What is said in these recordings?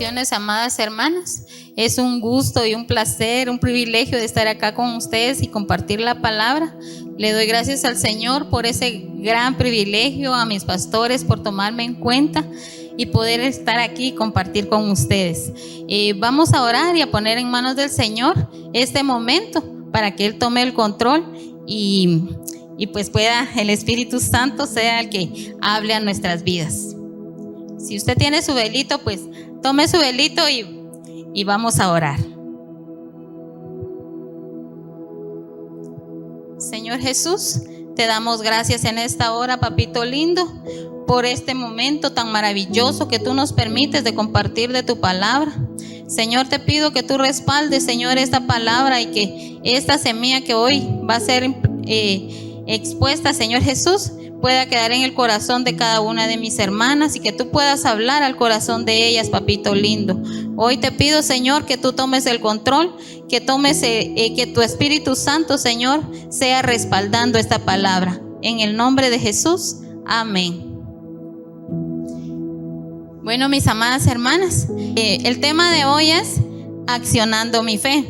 Bendiciones, amadas hermanas. Es un gusto y un placer, un privilegio de estar acá con ustedes y compartir la palabra. Le doy gracias al Señor por ese gran privilegio, a mis pastores por tomarme en cuenta y poder estar aquí y compartir con ustedes. Vamos a orar y a poner en manos del Señor este momento para que Él tome el control y pues pueda el Espíritu Santo sea el que hable a nuestras vidas. Si usted tiene su velito, pues tome su velito y vamos a orar. Señor Jesús, te damos gracias en esta hora, papito lindo, por este momento tan maravilloso que tú nos permites de compartir de tu palabra. Señor, te pido que tú respaldes, Señor, esta palabra y que esta semilla que hoy va a ser expuesta, Señor Jesús, pueda quedar en el corazón de cada una de mis hermanas y que tú puedas hablar al corazón de ellas, papito lindo. Hoy te pido, Señor, que tú tomes el control, que que tu Espíritu Santo, Señor, sea respaldando esta palabra. En el nombre de Jesús, amén. Bueno, mis amadas hermanas, el tema de hoy es accionando mi fe.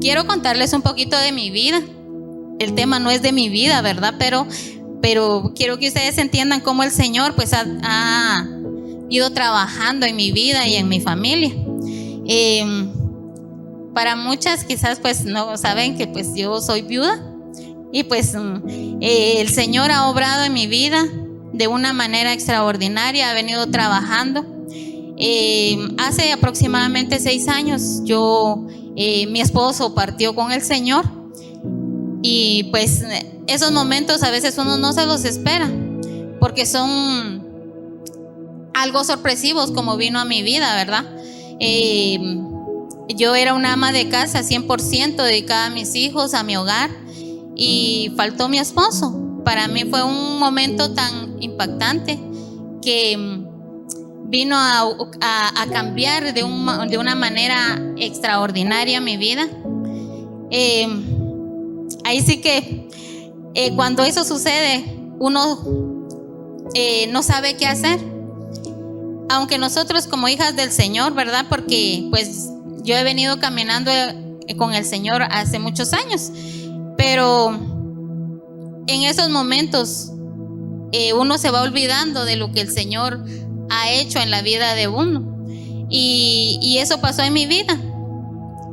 Quiero contarles un poquito de mi vida. El tema no es de mi vida, ¿verdad? Pero quiero que ustedes entiendan cómo el Señor pues ha ido trabajando en mi vida y en mi familia. Para muchas quizás pues no saben que pues yo soy viuda y pues el Señor ha obrado en mi vida de una manera extraordinaria, ha venido trabajando. Hace aproximadamente 6 años mi esposo partió con el Señor. Y pues esos momentos a veces uno no se los espera porque son algo sorpresivos como vino a mi vida, ¿verdad? Yo era una ama de casa 100% dedicada a mis hijos, a mi hogar, y faltó mi esposo. Para mí fue un momento tan impactante que vino a cambiar de una manera extraordinaria mi vida. Ahí sí que cuando eso sucede, uno no sabe qué hacer. Aunque nosotros como hijas del Señor, ¿verdad? Porque pues yo he venido caminando con el Señor hace muchos años. Pero en esos momentos uno se va olvidando de lo que el Señor ha hecho en la vida de uno. Y eso pasó en mi vida.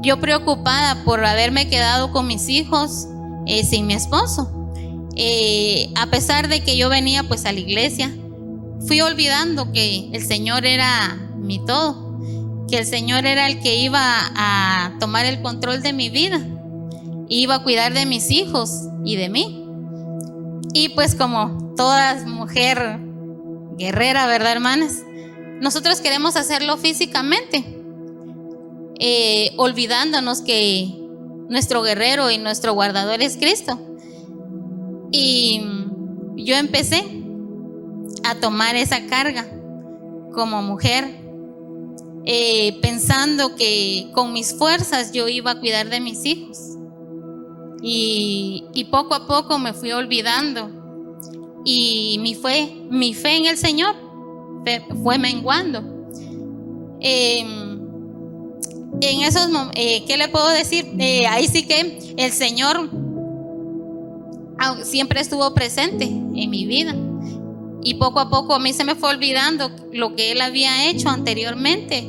Yo preocupada por haberme quedado con mis hijos sin mi esposo. A pesar de que yo venía pues a la iglesia, fui olvidando que el Señor era mi todo, que el Señor era el que iba a tomar el control de mi vida, iba a cuidar de mis hijos y de mí. Y pues como toda mujer guerrera, ¿verdad, hermanas? Nosotros queremos hacerlo físicamente, olvidándonos que nuestro guerrero y nuestro guardador es Cristo. Y yo empecé a tomar esa carga como mujer, pensando que con mis fuerzas yo iba a cuidar de mis hijos. Y poco a poco me fui olvidando. Y mi fe en el Señor fue menguando. En esos momentos, ¿qué le puedo decir? Ahí sí que el Señor siempre estuvo presente en mi vida. Y poco a poco a mí se me fue olvidando lo que Él había hecho anteriormente.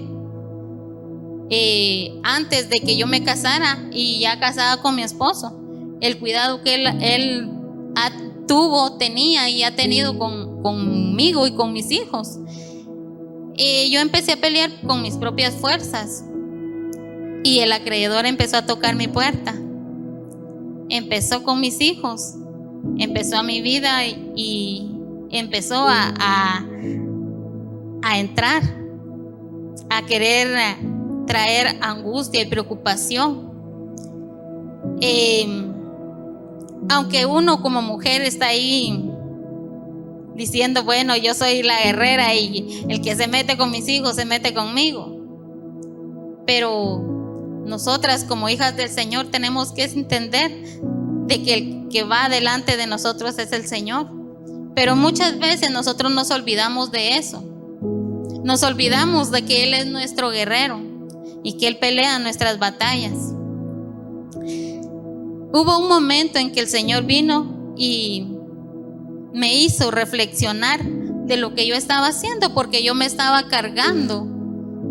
Antes de que yo me casara y ya casada con mi esposo. El cuidado que Él tenía y ha tenido conmigo y con mis hijos. Yo empecé a pelear con mis propias fuerzas. Y el acreedor empezó a tocar mi puerta. Empezó con mis hijos. Empezó a mi vida y empezó a entrar, a querer traer angustia y preocupación. Aunque uno como mujer está ahí diciendo, bueno, yo soy la guerrera y el que se mete con mis hijos se mete conmigo. Pero nosotras como hijas del Señor tenemos que entender de que el que va delante de nosotros es el Señor. Pero muchas veces nosotros nos olvidamos de eso. nos olvidamos de que Él es nuestro guerrero y que Él pelea nuestras batallas. Hubo un momento en que el Señor vino y me hizo reflexionar de lo que yo estaba haciendo, porque yo me estaba cargando,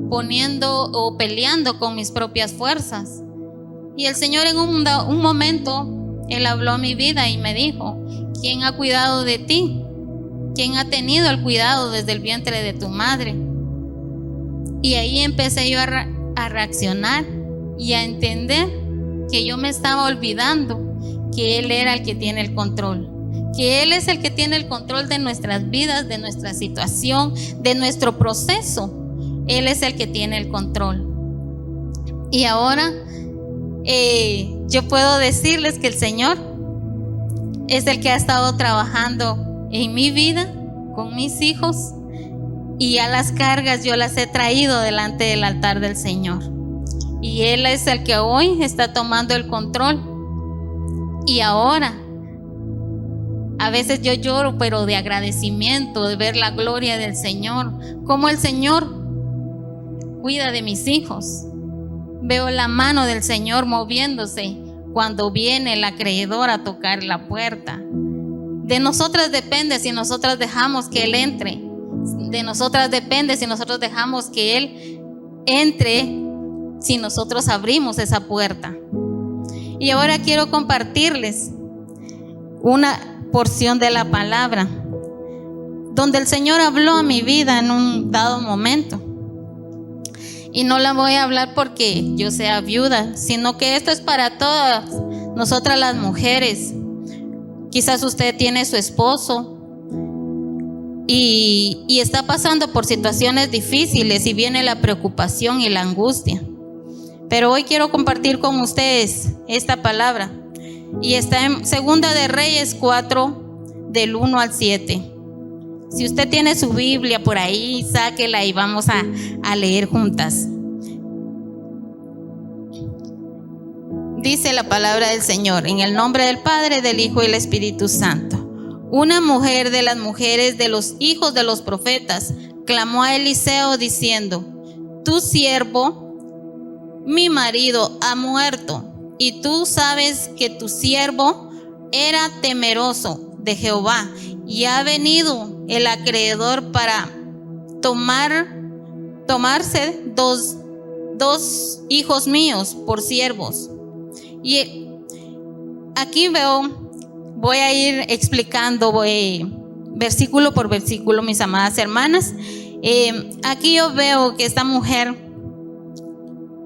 poniendo o peleando con mis propias fuerzas. Y el Señor en un momento, Él habló a mi vida y me dijo: ¿quién ha cuidado de ti? ¿Quién ha tenido el cuidado desde el vientre de tu madre? Y ahí empecé yo a reaccionar y a entender que yo me estaba olvidando que Él era el que tiene el control, que Él es el que tiene el control de nuestras vidas, de nuestra situación, de nuestro proceso. Él es el que tiene el control. Y ahora yo puedo decirles que el Señor es el que ha estado trabajando en mi vida, con mis hijos, y a las cargas yo las he traído delante del altar del Señor. Y Él es el que hoy está tomando el control. Y ahora, a veces yo lloro, pero de agradecimiento, de ver la gloria del Señor, cómo el Señor cuida de mis hijos. Veo la mano del Señor moviéndose cuando viene el acreedor a tocar la puerta. De nosotras depende si nosotras dejamos que Él entre. De nosotras depende si nosotros dejamos que Él entre, si nosotros abrimos esa puerta. Y ahora quiero compartirles una porción de la palabra donde el Señor habló a mi vida en un dado momento. Y no la voy a hablar porque yo sea viuda, sino que esto es para todas nosotras las mujeres. Quizás usted tiene su esposo y está pasando por situaciones difíciles y viene la preocupación y la angustia. Pero hoy quiero compartir con ustedes esta palabra, y está en Segunda de Reyes 4, del 1 al 7. Si usted tiene su Biblia por ahí, sáquela y vamos a leer juntas. Dice la palabra del Señor: en el nombre del Padre, del Hijo y del Espíritu Santo. Una mujer de las mujeres de los hijos de los profetas clamó a Eliseo diciendo: tu siervo, mi marido, ha muerto, y tú sabes que tu siervo era temeroso de Jehová, y ha venido el acreedor para tomarse dos hijos míos por siervos. Y aquí voy a ir explicando versículo por versículo, mis amadas hermanas. Aquí yo veo que esta mujer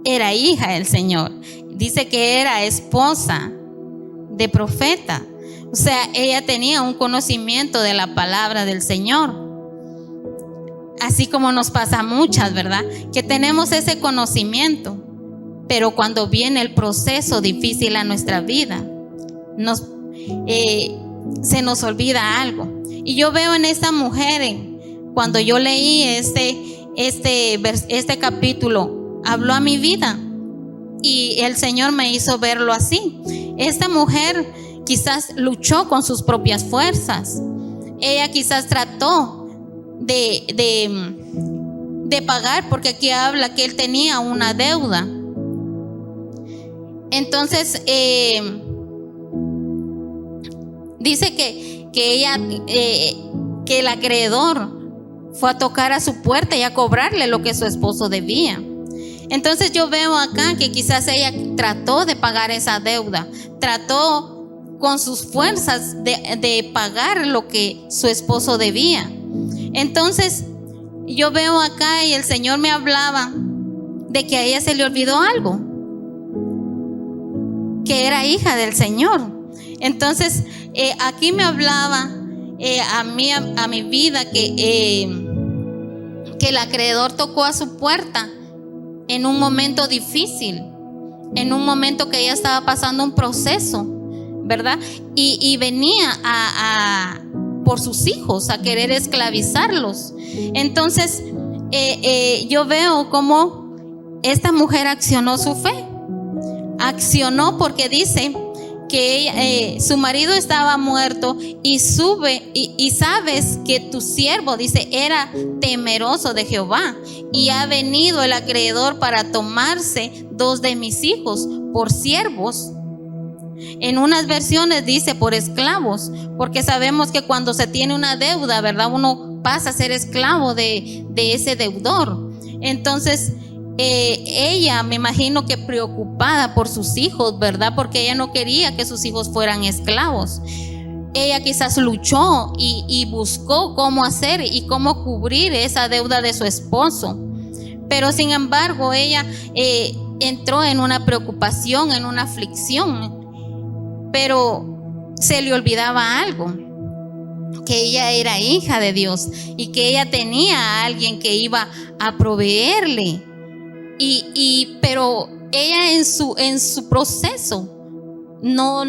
era hija del Señor. Dice que era esposa de profeta. O sea, ella tenía un conocimiento de la palabra del Señor. Así como nos pasa a muchas, ¿verdad? Que tenemos ese conocimiento, pero cuando viene el proceso difícil a nuestra vida, se nos olvida algo. Y yo veo en esta mujer, cuando yo leí este capítulo, habló a mi vida y el Señor me hizo verlo así. Esta mujer quizás luchó con sus propias fuerzas. Ella quizás trató de pagar, porque aquí habla que él tenía una deuda. Entonces dice que el acreedor fue a tocar a su puerta y a cobrarle lo que su esposo debía. Entonces yo veo acá que quizás ella trató de pagar esa deuda, trató con sus fuerzas de pagar lo que su esposo debía. Entonces yo veo acá y el Señor me hablaba de que a ella se le olvidó algo, que era hija del Señor. Entonces aquí me hablaba a mi vida que el acreedor tocó a su puerta en un momento difícil, en un momento que ella estaba pasando un proceso, ¿verdad? Y venía por sus hijos a querer esclavizarlos. Entonces yo veo cómo esta mujer accionó su fe. Accionó porque dice que su marido estaba muerto y sabes que tu siervo, dice, era temeroso de Jehová, y ha venido el acreedor para tomarse 2 de mis hijos por siervos. En unas versiones dice por esclavos, porque sabemos que cuando se tiene una deuda, ¿verdad?, uno pasa a ser esclavo de ese deudor. Entonces ella, me imagino que preocupada por sus hijos, ¿verdad?, porque ella no quería que sus hijos fueran esclavos. Ella quizás luchó y buscó cómo hacer y cómo cubrir esa deuda de su esposo. Pero sin embargo ella entró en una preocupación, en una aflicción. Pero se le olvidaba algo, que ella era hija de Dios y que ella tenía a alguien que iba a proveerle. Pero ella en su proceso no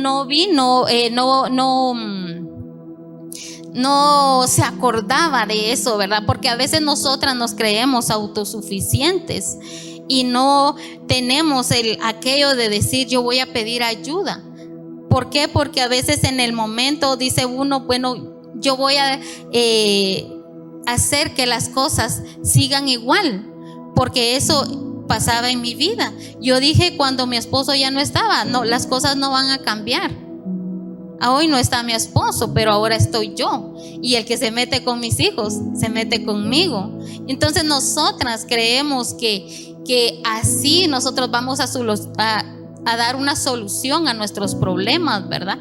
se acordaba de eso, ¿verdad? Porque a veces nosotras nos creemos autosuficientes y no tenemos aquello de decir yo voy a pedir ayuda. ¿Por qué? Porque a veces en el momento dice uno, bueno, yo voy a hacer que las cosas sigan igual, porque eso pasaba en mi vida. Yo dije cuando mi esposo ya no estaba, no, las cosas no van a cambiar. Hoy no está mi esposo, pero ahora estoy yo, y el que se mete con mis hijos se mete conmigo. Entonces nosotras creemos que así nosotros vamos a dar una solución a nuestros problemas, ¿verdad?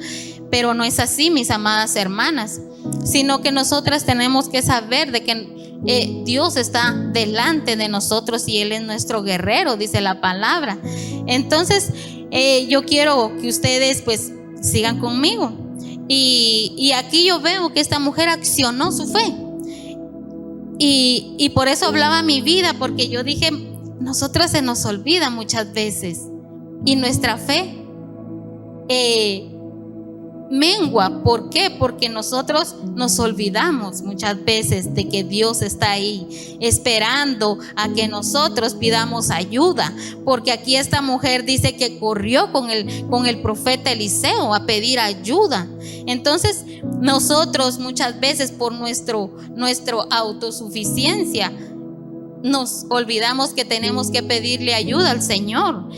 Pero no es así, mis amadas hermanas, sino que nosotras tenemos que saber de que Dios está delante de nosotros y Él es nuestro guerrero, dice la palabra. Entonces yo quiero que ustedes pues sigan conmigo, y aquí yo veo que esta mujer accionó su fe, y por eso hablaba mi vida, porque yo dije, nosotras se nos olvida muchas veces y nuestra fe mengua. ¿Por qué? Porque nosotros nos olvidamos muchas veces de que Dios está ahí esperando a que nosotros pidamos ayuda, porque aquí esta mujer dice que corrió con el profeta Eliseo a pedir ayuda. Entonces nosotros muchas veces por nuestra autosuficiencia nos olvidamos que tenemos que pedirle ayuda al Señor,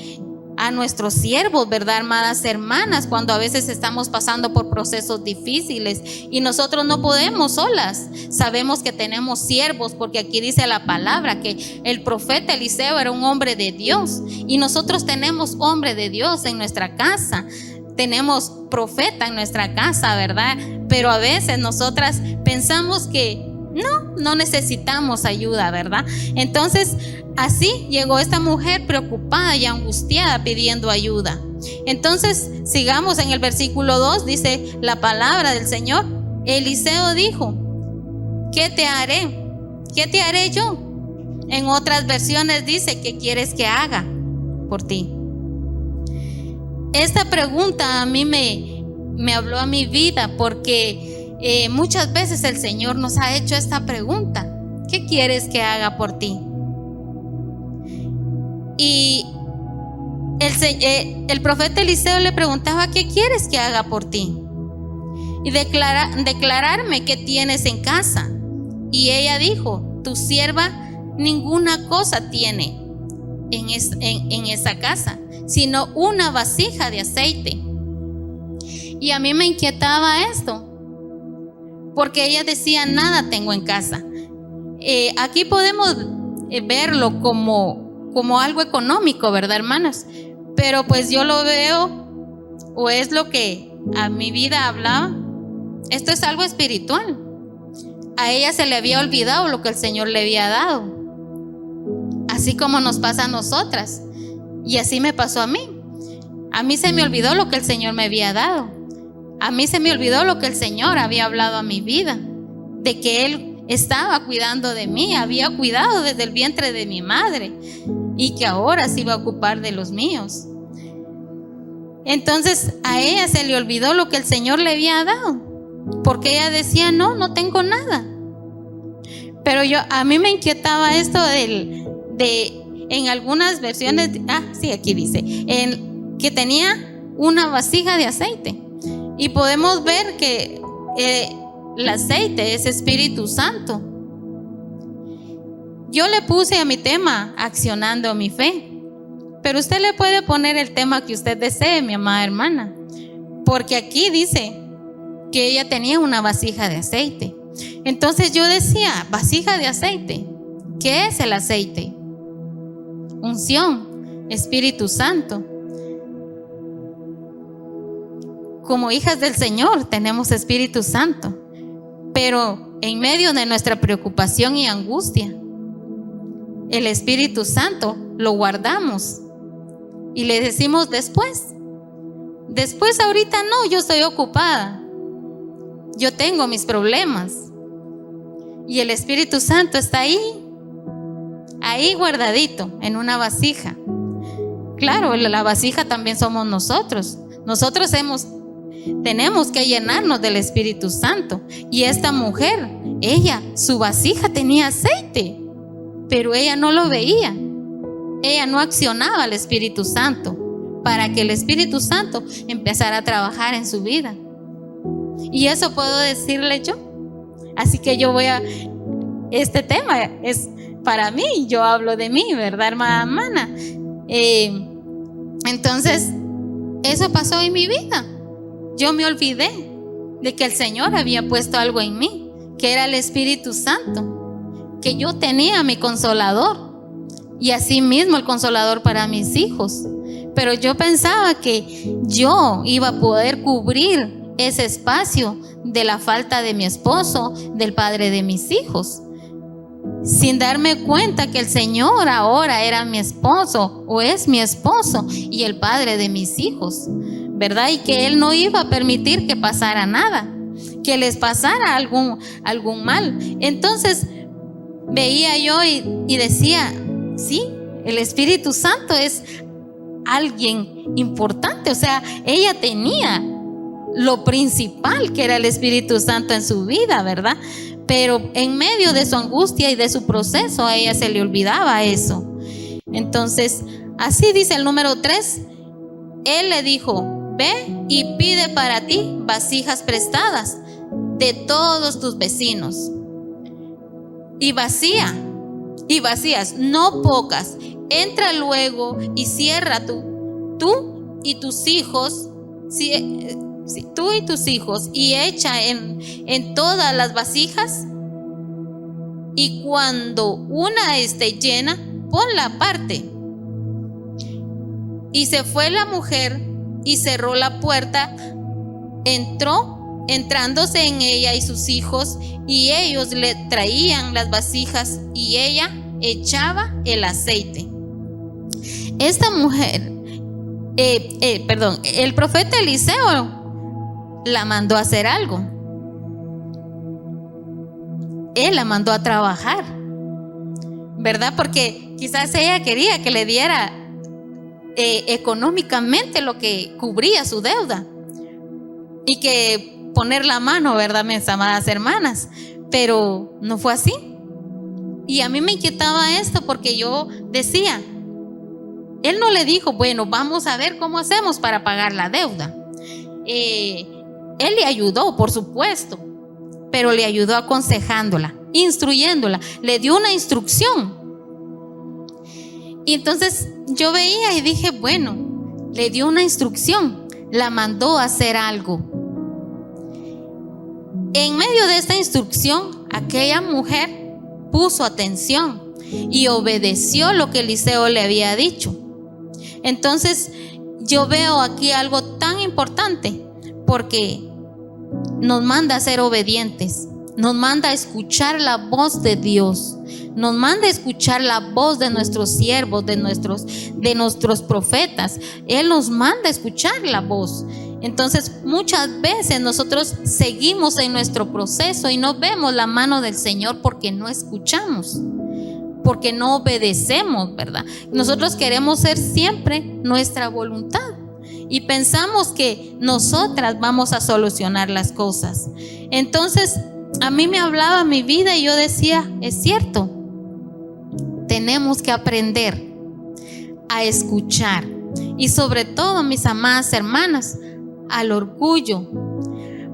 a nuestros siervos, ¿verdad, amadas hermanas? Cuando a veces estamos pasando por procesos difíciles y nosotros no podemos solas, sabemos que tenemos siervos, porque aquí dice la palabra que el profeta Eliseo era un hombre de Dios, y nosotros tenemos hombre de Dios en nuestra casa, tenemos profeta en nuestra casa, ¿verdad? Pero a veces nosotras pensamos que no necesitamos ayuda, ¿verdad? Entonces así llegó esta mujer preocupada y angustiada pidiendo ayuda. Entonces sigamos en el versículo 2, dice la palabra del Señor. Eliseo dijo: ¿qué te haré? ¿Qué te haré yo? En otras versiones dice: ¿qué quieres que haga por ti? Esta pregunta a mí me habló a mi vida, porque muchas veces el Señor nos ha hecho esta pregunta: ¿qué quieres que haga por ti? Y el profeta Eliseo le preguntaba: ¿qué quieres que haga por ti? Y declararme qué tienes en casa. Y ella dijo: tu sierva ninguna cosa tiene en esa casa, sino una vasija de aceite. Y a mí me inquietaba esto, porque ella decía: nada tengo en casa. Aquí podemos verlo como algo económico, ¿verdad, hermanos? Pero pues yo lo veo, o es lo que a mi vida hablaba, esto es algo espiritual. A ella se le había olvidado lo que el Señor le había dado, así como nos pasa a nosotras, y así me pasó a mí. A mí se me olvidó lo que el Señor me había dado. A mí se me olvidó lo que el Señor había hablado a mi vida, de que Él estaba cuidando de mí, había cuidado desde el vientre de mi madre, y que ahora se iba a ocupar de los míos. Entonces a ella se le olvidó lo que el Señor le había dado, porque ella decía: no tengo nada. Pero a mí me inquietaba esto en algunas versiones, sí, aquí dice, que tenía una vasija de aceite. Y podemos ver que el aceite es Espíritu Santo. Yo le puse a mi tema accionando mi fe, pero usted le puede poner el tema que usted desee, mi amada hermana, porque aquí dice que ella tenía una vasija de aceite. Entonces yo decía, vasija de aceite, ¿qué es el aceite? Unción, Espíritu Santo. Como hijas del Señor tenemos Espíritu Santo, pero en medio de nuestra preocupación y angustia, el Espíritu Santo lo guardamos y le decimos después, ahorita no, yo estoy ocupada, yo tengo mis problemas. Y el Espíritu Santo está ahí guardadito en una vasija. Claro, la vasija también somos nosotros. Nosotros tenemos que llenarnos del Espíritu Santo. Y esta mujer, su vasija tenía aceite, pero ella no lo veía. Ella no accionaba al Espíritu Santo para que el Espíritu Santo empezara a trabajar en su vida. Y eso puedo decirle yo. Así que este tema es para mí, yo hablo de mí, ¿verdad, hermana? Entonces, eso pasó en mi vida. Yo me olvidé de que el Señor había puesto algo en mí, que era el Espíritu Santo, que yo tenía mi consolador y así mismo el consolador para mis hijos. Pero yo pensaba que yo iba a poder cubrir ese espacio de la falta de mi esposo, del padre de mis hijos, sin darme cuenta que el Señor ahora era mi esposo o es mi esposo y el padre de mis hijos, ¿verdad? Y que Él no iba a permitir que pasara nada, que les pasara algún mal. Entonces veía yo y decía, sí, el Espíritu Santo es alguien importante. O sea, ella tenía lo principal, que era el Espíritu Santo en su vida, ¿verdad? Pero en medio de su angustia y de su proceso, a ella se le olvidaba eso. Entonces, así dice el número 3. Él le dijo, ve y pide para ti vasijas prestadas de todos tus vecinos. Y vacías, no pocas. Entra luego y cierra tú y tus hijos, tú y tus hijos, y echa en todas las vasijas, y cuando una esté llena, ponla aparte. Y se fue la mujer y cerró la puerta, entrándose en ella y sus hijos, y ellos le traían las vasijas y ella echaba el aceite. Esta mujer, el profeta Eliseo la mandó a hacer algo. Él la mandó a trabajar, ¿verdad? Porque quizás ella quería que le diera económicamente lo que cubría su deuda y que poner la mano, ¿verdad, mis amadas hermanas? Pero no fue así. Y a mí me inquietaba esto porque yo decía, él no le dijo, bueno, vamos a ver cómo hacemos para pagar la deuda. Él le ayudó, por supuesto, pero le ayudó aconsejándola, instruyéndola, le dio una instrucción. Y entonces yo veía y dije, bueno, le dio una instrucción, la mandó a hacer algo. En medio de esta instrucción, aquella mujer puso atención y obedeció lo que Eliseo le había dicho. Entonces yo veo aquí algo tan importante, porque nos manda a ser obedientes, nos manda a escuchar la voz de Dios, nos manda a escuchar la voz de nuestros siervos, de nuestros profetas. Él nos manda a escuchar la voz. Entonces muchas veces nosotros seguimos en nuestro proceso y no vemos la mano del Señor porque no escuchamos, porque no obedecemos, ¿verdad? Nosotros queremos hacer siempre nuestra voluntad y pensamos que nosotras vamos a solucionar las cosas. Entonces a mí me hablaba mi vida y yo decía, es cierto, tenemos que aprender a escuchar y sobre todo, mis amadas hermanas, al orgullo.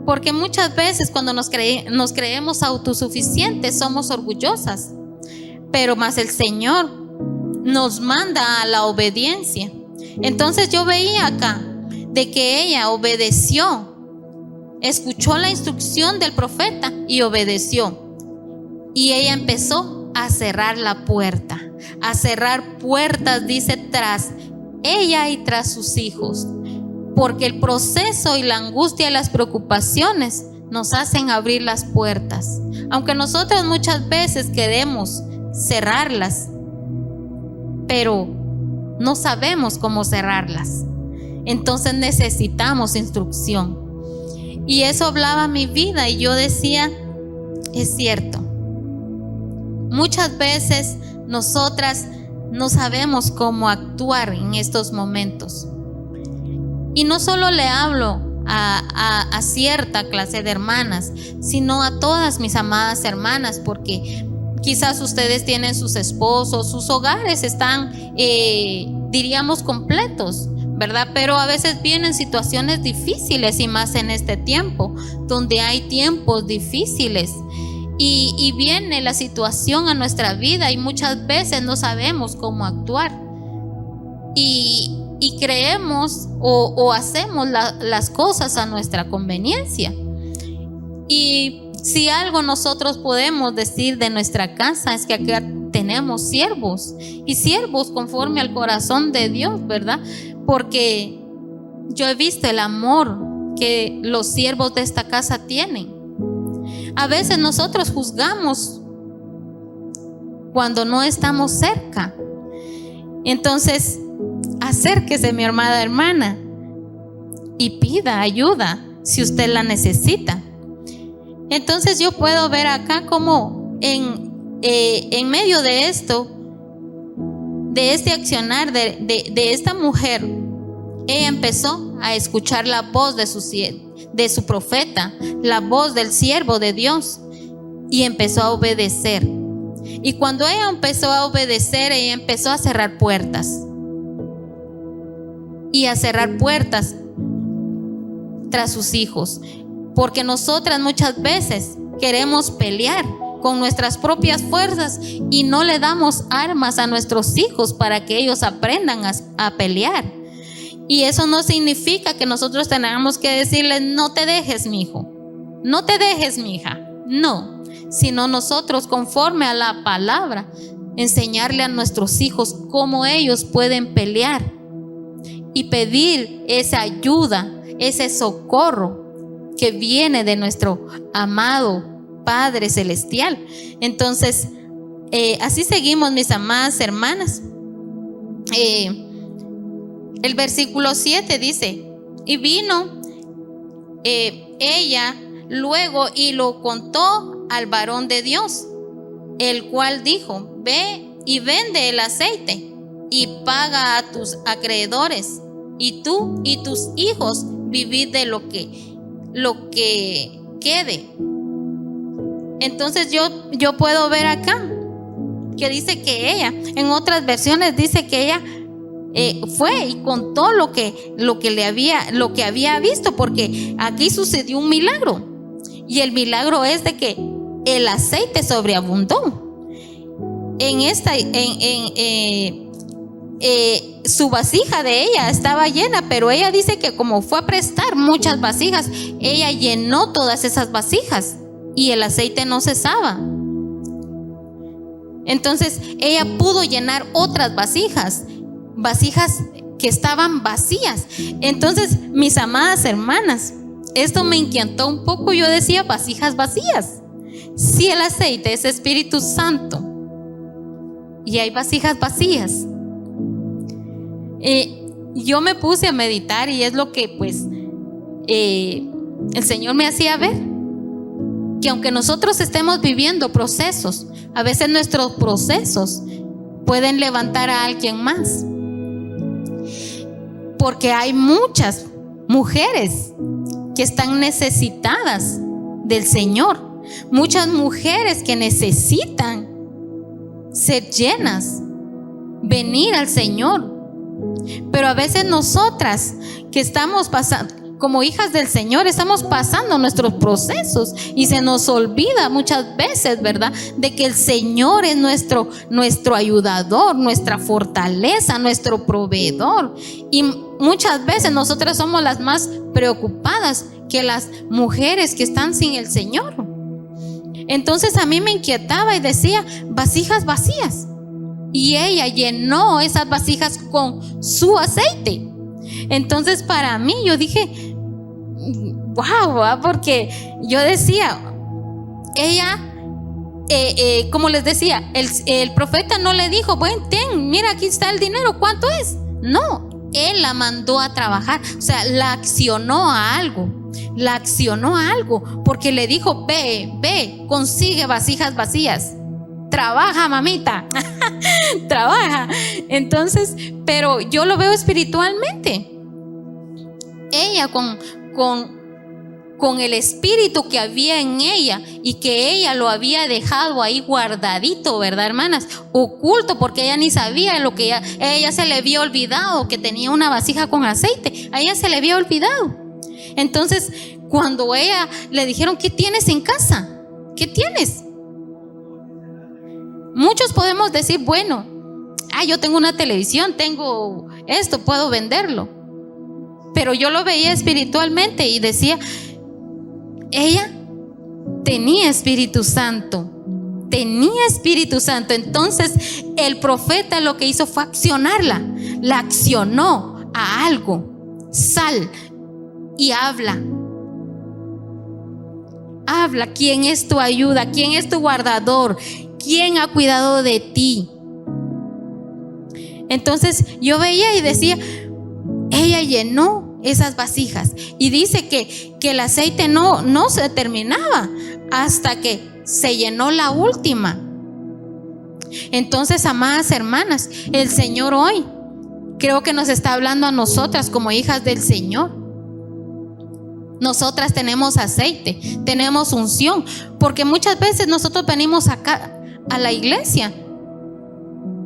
Porque muchas veces cuando nos creemos autosuficientes somos orgullosas, pero más el Señor nos manda a la obediencia. Entonces yo veía acá de que ella obedeció, escuchó la instrucción del profeta y obedeció. Y ella empezó a cerrar la puerta, a cerrar puertas, dice, tras ella y tras sus hijos. Porque el proceso y la angustia y las preocupaciones nos hacen abrir las puertas. Aunque nosotros muchas veces queremos cerrarlas, pero no sabemos cómo cerrarlas. Entonces necesitamos instrucción. Y eso hablaba mi vida y yo decía, es cierto. Muchas veces nosotras no sabemos cómo actuar en estos momentos. Y no solo le hablo a cierta clase de hermanas, sino a todas mis amadas hermanas, porque quizás ustedes tienen sus esposos, sus hogares están, diríamos, completos, ¿verdad? Pero a veces vienen situaciones difíciles, y más en este tiempo, donde hay tiempos difíciles. Y viene la situación a nuestra vida y muchas veces no sabemos cómo actuar. Y creemos o hacemos las cosas a nuestra conveniencia. Y si algo nosotros podemos decir de nuestra casa es que acá tenemos siervos, y siervos conforme al corazón de Dios, ¿verdad? Porque yo he visto el amor que los siervos de esta casa tienen. A veces nosotros juzgamos cuando no estamos cerca. Entonces, acérquese, mi amada hermana, y pida ayuda si usted la necesita. Entonces yo puedo ver acá como en medio de esto, de este accionar de esta mujer, ella empezó a escuchar la voz de su profeta, la voz del siervo de Dios, y empezó a obedecer. Y cuando ella empezó a obedecer, ella empezó a cerrar puertas. Y a cerrar puertas tras sus hijos. Porque nosotras muchas veces queremos pelear con nuestras propias fuerzas y no le damos armas a nuestros hijos para que ellos aprendan a pelear. Y eso no significa que nosotros tengamos que decirles: no te dejes, mi hijo, no te dejes, mi hija. No, sino nosotros, conforme a la palabra, enseñarle a nuestros hijos cómo ellos pueden pelear y pedir esa ayuda, ese socorro que viene de nuestro amado Padre Celestial. Entonces, así seguimos, mis amadas hermanas. El versículo 7 dice: y vino ella luego y lo contó al varón de Dios, el cual dijo: ve y vende el aceite y paga a tus acreedores, y tú y tus hijos vivid de lo que quede. Entonces yo puedo ver acá que dice que ella, en otras versiones dice que ella fue y contó lo que había visto, porque aquí sucedió un milagro, y el milagro es de que el aceite sobreabundó. Su vasija de ella estaba llena, pero ella dice que como fue a prestar muchas vasijas, ella llenó todas esas vasijas y el aceite no cesaba. Entonces ella pudo llenar otras vasijas que estaban vacías. Entonces, mis amadas hermanas, esto me inquietó un poco. Yo decía: vasijas vacías. Si el aceite es Espíritu Santo y hay vasijas vacías, yo me puse a meditar, y es lo que pues el Señor me hacía ver, que aunque nosotros estemos viviendo procesos, a veces nuestros procesos pueden levantar a alguien más, porque hay muchas mujeres que están necesitadas del Señor, muchas mujeres que necesitan ser llenas, venir al Señor. Pero a veces nosotras que estamos pasando, como hijas del Señor, estamos pasando nuestros procesos y se nos olvida muchas veces, ¿verdad?, de que el Señor es nuestro ayudador, nuestra fortaleza, nuestro proveedor. Y muchas veces nosotras somos las más preocupadas que las mujeres que están sin el Señor. Entonces a mí me inquietaba y decía, vasijas vacías. Y ella llenó esas vasijas con su aceite. Entonces para mí yo dije, wow, porque yo decía, ella, como les decía, el profeta no le dijo, bueno, ten, mira, aquí está el dinero, ¿cuánto es? No, él la mandó a trabajar, o sea, la accionó a algo, porque le dijo, ve, consigue vasijas vacías. Trabaja, mamita, trabaja. Entonces, pero yo lo veo espiritualmente. Ella con el espíritu que había en ella y que ella lo había dejado ahí guardadito, ¿verdad, hermanas? Oculto, porque ella ni sabía lo que ella se le había olvidado, que tenía una vasija con aceite. A ella se le había olvidado. Entonces, cuando ella le dijeron, ¿qué tienes en casa? ¿Qué tienes? Muchos podemos decir, bueno, yo tengo una televisión, tengo esto, puedo venderlo. Pero yo lo veía espiritualmente y decía, ella tenía Espíritu Santo. Entonces el profeta lo que hizo fue accionarla. La accionó a algo. Sal y habla. Habla. ¿Quién es tu ayuda? ¿Quién es tu guardador? ¿Quién ha cuidado de ti? Entonces yo veía y decía, ella llenó esas vasijas. Y dice que el aceite no se terminaba hasta que se llenó la última. Entonces, amadas hermanas, el Señor hoy creo que nos está hablando a nosotras como hijas del Señor. Nosotras tenemos aceite, tenemos unción, porque muchas veces nosotros venimos acá a la iglesia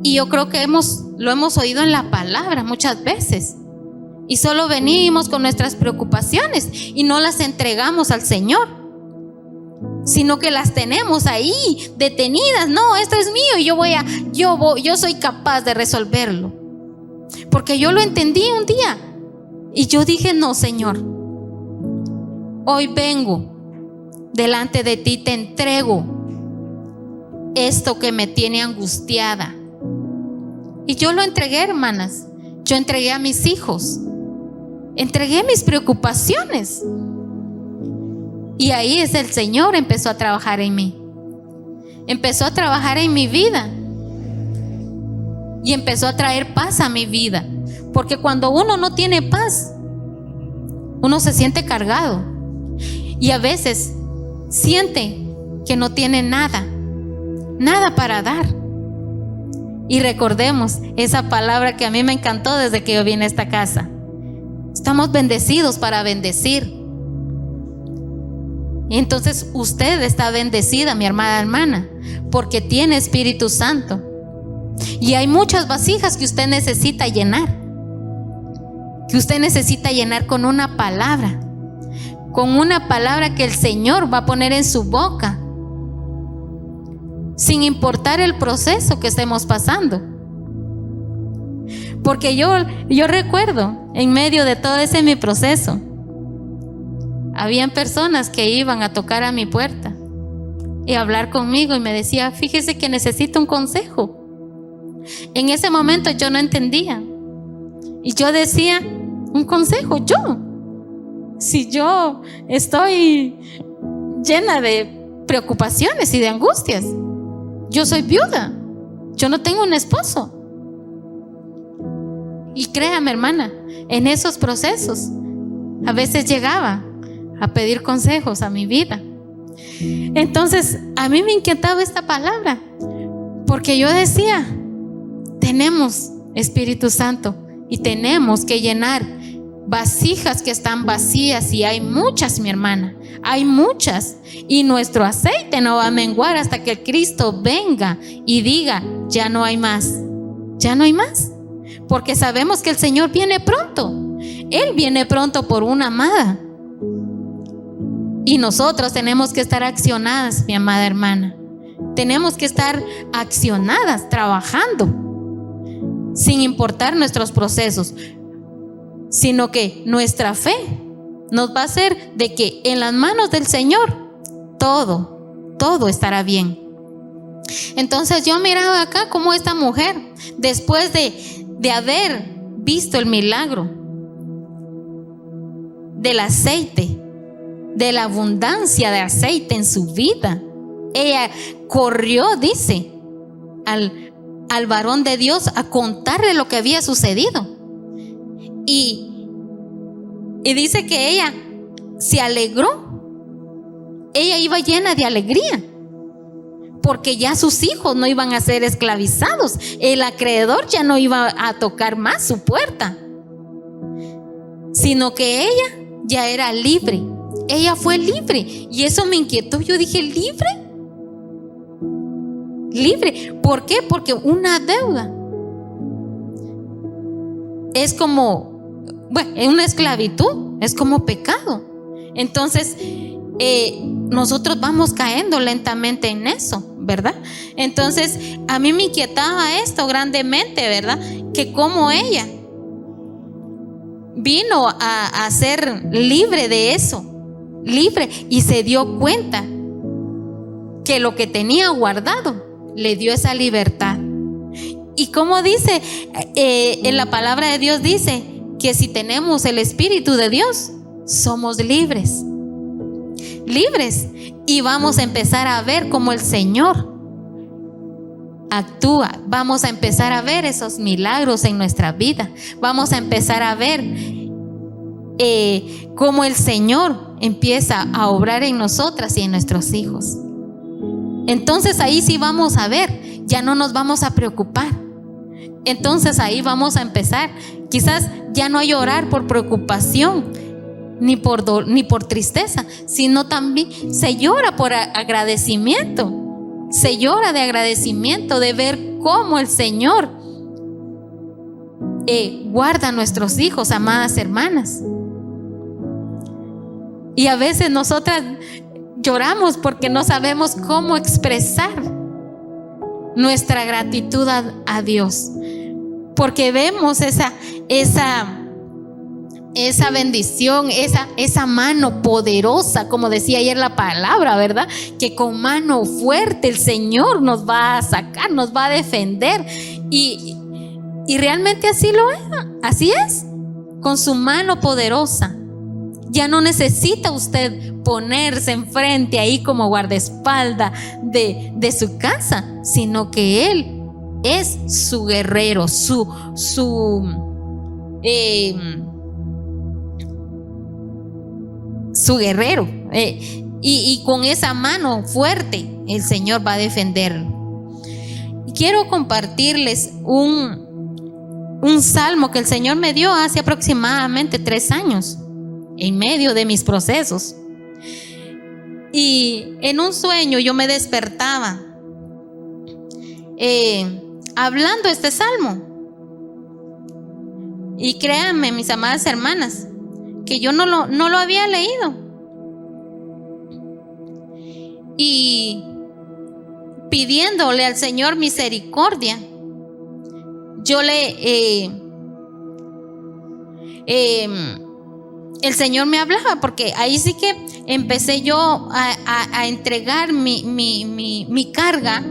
y yo creo que lo hemos oído en la palabra muchas veces y solo venimos con nuestras preocupaciones y no las entregamos al Señor, sino que las tenemos ahí detenidas. No, esto es mío y yo soy capaz de resolverlo, porque yo lo entendí un día y yo dije, no, Señor, hoy vengo delante de ti, te entrego esto que me tiene angustiada. Y yo lo entregué, hermanas. Yo entregué a mis hijos, entregué mis preocupaciones. Y ahí es el Señor empezó a trabajar en mí. Empezó a trabajar en mi vida. Y empezó a traer paz a mi vida. Porque cuando uno no tiene paz, uno se siente cargado. Y a veces siente que no tiene nada para dar. Y recordemos esa palabra que a mí me encantó desde que yo vine a esta casa. Estamos bendecidos para bendecir. Y entonces usted está bendecida, mi hermana, porque tiene Espíritu Santo. Y hay muchas vasijas que usted necesita llenar. Que usted necesita llenar con una palabra. Con una palabra que el Señor va a poner en su boca. Sin importar el proceso que estemos pasando. Porque yo recuerdo, en medio de todo ese mi proceso, habían personas que iban a tocar a mi puerta y a hablar conmigo y me decía, fíjese que necesito un consejo. En ese momento yo no entendía. Y yo decía, ¿un consejo? Si yo estoy llena de preocupaciones y de angustias. Yo soy viuda, yo no tengo un esposo. Y créame, hermana, en esos procesos a veces llegaba a pedir consejos a mi vida. Entonces a mí me inquietaba esta palabra, porque yo decía, tenemos Espíritu Santo y tenemos que llenar vasijas que están vacías, y hay muchas, mi hermana, hay muchas, y nuestro aceite no va a menguar hasta que el Cristo venga y diga, ya no hay más, ya no hay más. porque sabemos que el Señor viene pronto. Él viene pronto por una amada. Y nosotros tenemos que estar accionadas, mi amada hermana. Tenemos que estar accionadas, trabajando, sin importar nuestros procesos, sino que nuestra fe nos va a hacer de que en las manos del Señor todo estará bien. Entonces yo miraba acá como esta mujer, después de haber visto el milagro del aceite, de la abundancia de aceite en su vida, ella corrió, dice, al varón de Dios a contarle lo que había sucedido. Y dice que ella se alegró. Ella iba llena de alegría, porque ya sus hijos no iban a ser esclavizados. El acreedor ya no iba a tocar más su puerta, sino que ella ya era libre. Ella fue libre. Y eso me inquietó. Yo dije, ¿libre? Libre. ¿Por qué? Porque una deuda es como, bueno, es una esclavitud, es como pecado. Entonces nosotros vamos cayendo lentamente en eso, ¿verdad? Entonces a mí me inquietaba esto grandemente, ¿verdad? Que como ella vino a ser libre de eso, libre, y se dio cuenta que lo que tenía guardado le dio esa libertad. Y como dice en la palabra de Dios, dice que si tenemos el Espíritu de Dios, somos libres, y vamos a empezar a ver cómo el Señor actúa. Vamos a empezar a ver esos milagros en nuestra vida. Vamos a empezar a ver cómo el Señor empieza a obrar en nosotras y en nuestros hijos. Entonces ahí sí vamos a ver, ya no nos vamos a preocupar. Entonces ahí vamos a empezar, quizás ya no llorar por preocupación ni por tristeza, sino también se llora por agradecimiento. Se llora de agradecimiento de ver cómo el Señor guarda a nuestros hijos, amadas hermanas. Y a veces nosotras lloramos porque no sabemos cómo expresar nuestra gratitud a Dios, porque vemos esa bendición, esa mano poderosa, como decía ayer la palabra, ¿verdad? Que con mano fuerte el Señor nos va a sacar, nos va a defender. Y realmente así es, con su mano poderosa. Ya no necesita usted ponerse enfrente ahí como guardaespaldas de su casa, sino que Él es su guerrero, su guerrero, y con esa mano fuerte el Señor va a defenderlo. Y quiero compartirles un salmo que el Señor me dio hace aproximadamente 3 años, en medio de mis procesos. Y en un sueño yo me despertaba hablando este salmo. Y créanme, mis amadas hermanas, que yo no lo había leído. Y pidiéndole al Señor misericordia, yo el Señor me hablaba, porque ahí sí que empecé yo a entregar mi carga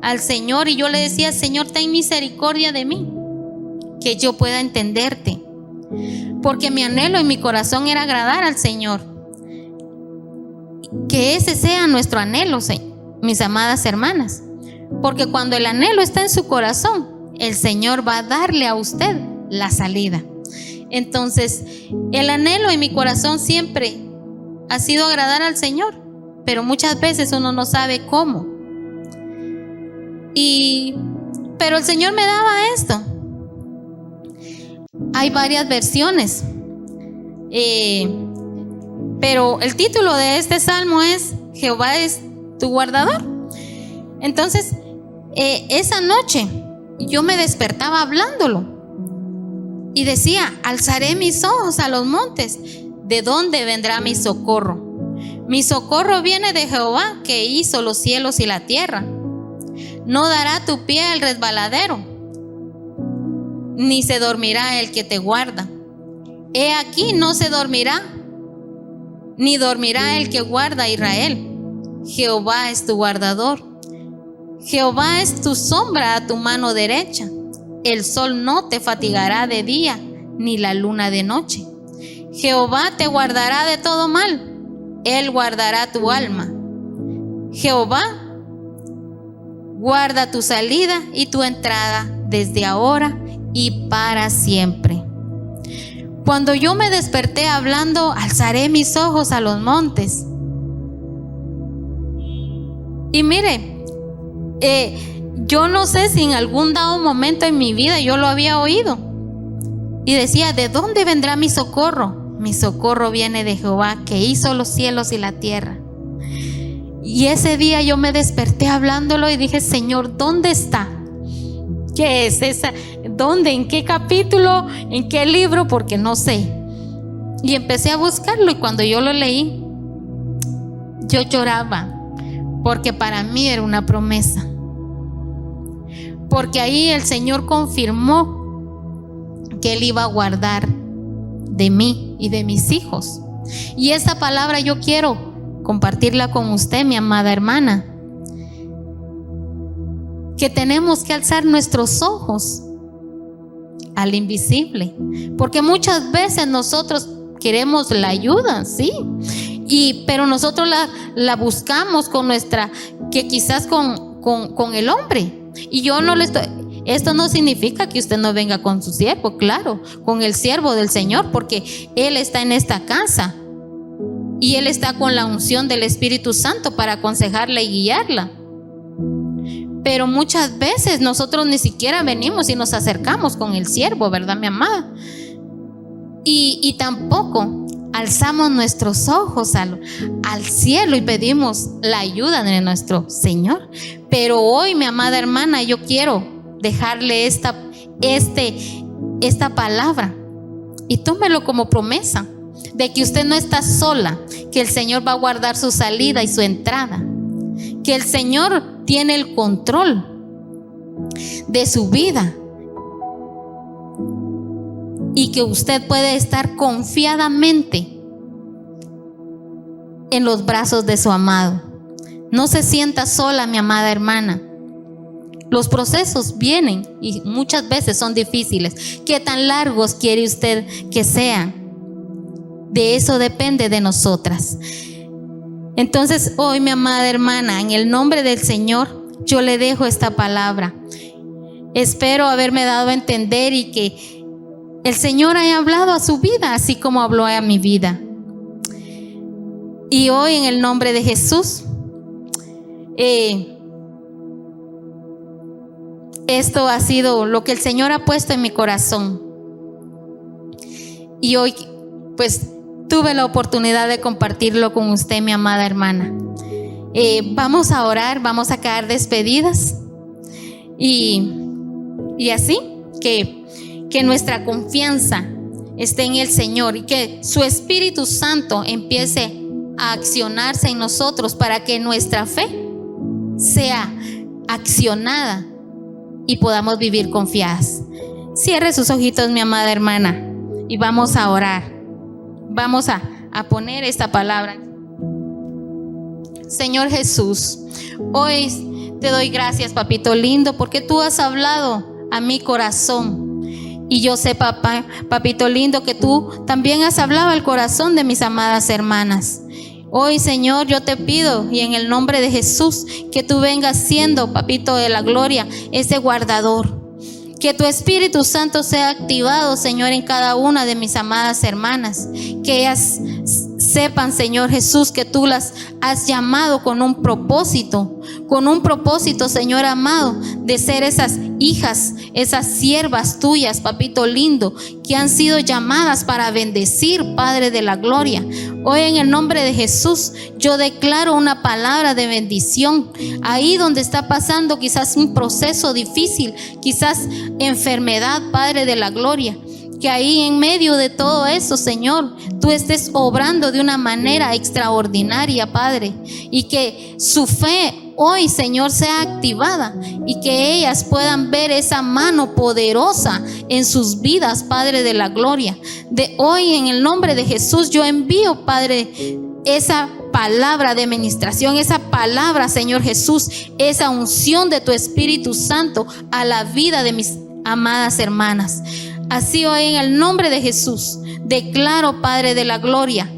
al Señor, y yo le decía: Señor, ten misericordia de mí, que yo pueda entenderte, porque mi anhelo en mi corazón era agradar al Señor. Que ese sea nuestro anhelo, mis amadas hermanas, porque cuando el anhelo está en su corazón, el Señor va a darle a usted la salida. Entonces, el anhelo en mi corazón siempre ha sido agradar al Señor, pero muchas veces uno no sabe cómo. Pero el Señor me daba esto. Hay varias versiones, pero el título de este salmo es: Jehová es tu guardador. Entonces, esa noche yo me despertaba hablándolo. Y decía: alzaré mis ojos a los montes, ¿de dónde vendrá mi socorro? Mi socorro viene de Jehová, que hizo los cielos y la tierra. No dará tu pie al resbaladero, ni se dormirá el que te guarda. He aquí, no se dormirá, ni dormirá el que guarda a Israel. Jehová es tu guardador. Jehová es tu sombra a tu mano derecha. El sol no te fatigará de día, ni la luna de noche. Jehová te guardará de todo mal. Él guardará tu alma. Jehová guarda tu salida y tu entrada desde ahora y para siempre. Cuando yo me desperté hablando, alzaré mis ojos a los montes. Y mire, yo no sé si en algún dado momento en mi vida yo lo había oído. Y decía: ¿de dónde vendrá mi socorro? Mi socorro viene de Jehová, que hizo los cielos y la tierra. Y ese día yo me desperté hablándolo y dije: Señor, ¿dónde está? ¿Qué es esa? ¿Dónde? ¿En qué capítulo? ¿En qué libro? Porque no sé. Y empecé a buscarlo, y cuando yo lo leí, yo lloraba, porque para mí era una promesa. Porque ahí el Señor confirmó que Él iba a guardar de mí y de mis hijos. Y esta palabra yo quiero compartirla con usted, mi amada hermana, que tenemos que alzar nuestros ojos al invisible, porque muchas veces nosotros queremos la ayuda, sí, pero nosotros la buscamos con nuestra, que quizás con el hombre. Y yo no le estoy, esto no significa que usted no venga con su siervo, claro, con el siervo del Señor, porque Él está en esta casa y Él está con la unción del Espíritu Santo para aconsejarla y guiarla. Pero muchas veces nosotros ni siquiera venimos y nos acercamos con el siervo, ¿verdad, mi amada? Y tampoco alzamos nuestros ojos al cielo y pedimos la ayuda de nuestro Señor. Pero hoy, mi amada hermana, yo quiero dejarle esta palabra, y tómelo como promesa de que usted no está sola, que el Señor va a guardar su salida y su entrada, que el Señor tiene el control de su vida y que usted puede estar confiadamente en los brazos de su amado. No se sienta sola, mi amada hermana. Los procesos vienen y muchas veces son difíciles. ¿Qué tan largos quiere usted que sean? De eso depende de nosotras. Entonces hoy, mi amada hermana, en el nombre del Señor, yo le dejo esta palabra. Espero haberme dado a entender y que el Señor haya hablado a su vida, así como habló a mi vida. Y hoy, en el nombre de Jesús, esto ha sido lo que el Señor ha puesto en mi corazón. Y hoy, pues, tuve la oportunidad de compartirlo con usted, mi amada hermana. Vamos a orar, vamos a quedar despedidas. Y así que nuestra confianza esté en el Señor y que su Espíritu Santo empiece a accionarse en nosotros para que nuestra fe sea accionada y podamos vivir confiadas. Cierre sus ojitos, mi amada hermana, y vamos a orar. Vamos a poner esta palabra. Señor Jesús, hoy te doy gracias, papito lindo, porque tú has hablado a mi corazón. Y yo sé, papito lindo, que tú también has hablado al corazón de mis amadas hermanas. Hoy, Señor, yo te pido, y en el nombre de Jesús, que tú vengas siendo, papito de la gloria, ese guardador. Que tu Espíritu Santo sea activado, Señor, en cada una de mis amadas hermanas. Que ellas sepan, Señor Jesús, que tú las has llamado con un propósito, Señor amado, de ser esas hijas, esas siervas tuyas, papito lindo, que han sido llamadas para bendecir, Padre de la gloria. Hoy, en el nombre de Jesús, yo declaro una palabra de bendición ahí donde está pasando quizás un proceso difícil, quizás enfermedad, Padre de la gloria. que ahí en medio de todo eso, Señor, tú estés obrando de una manera extraordinaria, Padre, y que su fe hoy, Señor, sea activada y que ellas puedan ver esa mano poderosa en sus vidas, Padre de la gloria. De hoy, en el nombre de Jesús, yo envío, Padre, esa palabra de administración, esa palabra, Señor Jesús, esa unción de tu Espíritu Santo a la vida de mis amadas hermanas. Así hoy, en el nombre de Jesús, declaro, Padre de la gloria,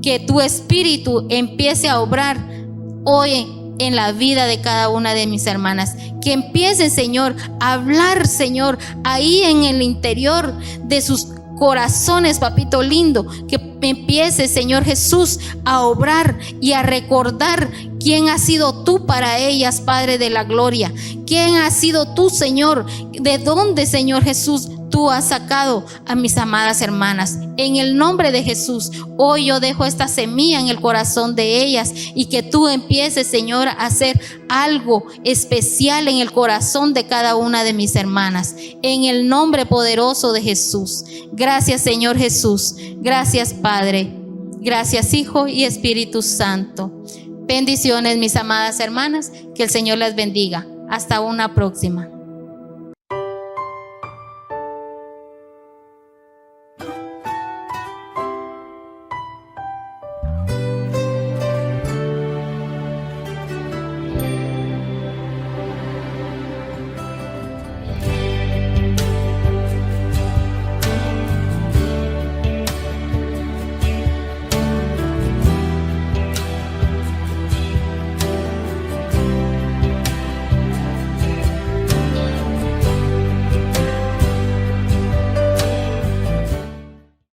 que tu Espíritu empiece a obrar hoy en la vida de cada una de mis hermanas. Que empiecen, Señor, a hablar, Señor, ahí en el interior de sus corazones, papito lindo. Que empiece, Señor Jesús, a obrar y a recordar quién has sido tú para ellas, Padre de la gloria. Quién has sido tú, Señor. De dónde, Señor Jesús, tú has sacado a mis amadas hermanas. En el nombre de Jesús, hoy yo dejo esta semilla en el corazón de ellas y que tú empieces, Señor, a hacer algo especial en el corazón de cada una de mis hermanas. En el nombre poderoso de Jesús. Gracias, Señor Jesús. Gracias, Padre. Gracias, Hijo y Espíritu Santo. Bendiciones, mis amadas hermanas. Que el Señor las bendiga. Hasta una próxima.